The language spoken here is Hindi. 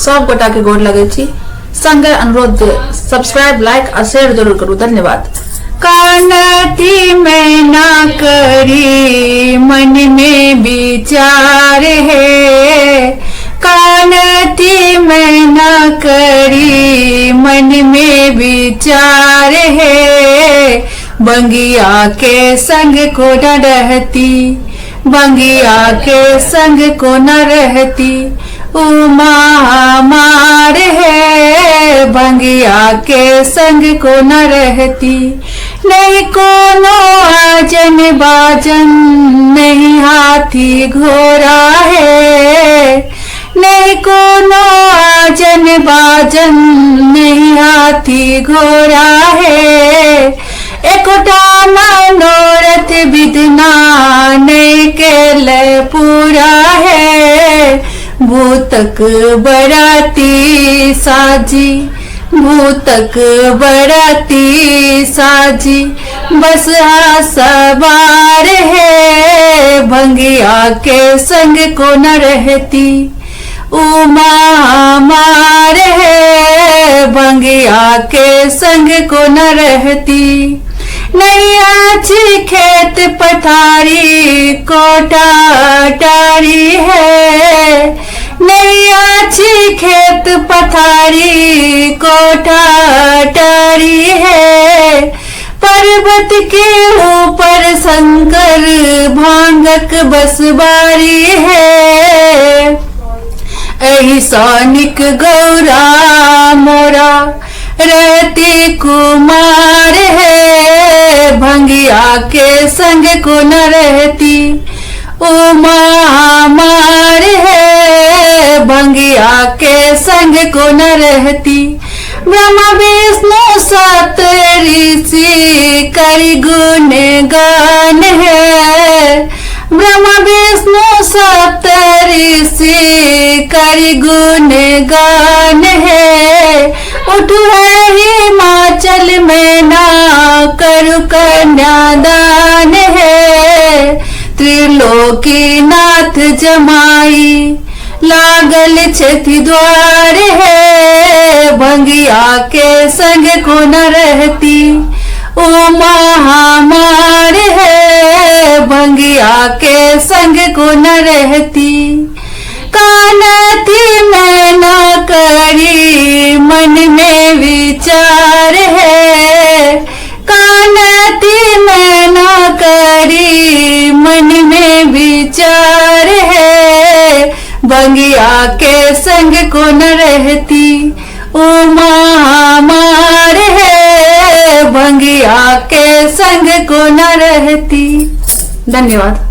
सब गोटा के गोर लगे छी। संगे अनुरोध सब्सक्राइब लाइक और शेयर जरूर करू। धन्यवाद। कानती में ना करी मन में विचार है, कानती में ना करी मन में विचार है। बंगिया के संग को न रहती, बंगिया के संग को न रहती, उमा हमार है। बंगिया के संग को न रहती, नहीं कोनो आजन बाजन, नहीं हाथी घोड़ा है। नहीं कोनो आजन बाजन, नहीं हाथी घोड़ा है। एकोटा मनोरथ विदना नहीं केल पूरा है। भूतक बराती साजी, भूतक बराती साजी, बस सवार है। भंगिया के संग को न रहती, उमा हमार है। भंगिया के संग को न रहती, नहीं अच्छी खेत पथारी कोटा टारी है। नहीं अच्छी खेत पथारी कोटा टारी है। पर्वत के ऊपर शंकर भांगक बसबारी है। ऐसानिक गौरा मोरा रहती कुमार है। भंगिया के संग को न रहती, उमा हमार है। भंगिया के संग को न रहती, ब्रह्मा विष्णु सत ऋषि करि गुण गान है। ब्रह्मा विष्णु सप्त ऋषि करि गुण गान है। उठु है हिमाचल में ना करु कन्यादान है। त्रिलोकी नाथ जमाई लागल छथि द्वार है। भंगिया के संग को न रहती, उमा हमार है। भंगिया के संग को न रहती, कानती में न करी मन में विचार है। कानती में न करी मन में विचार है। भंगिया के संग को न रहती, उमा हमार है। भंगिया के संग को न रहती। धन्यवाद।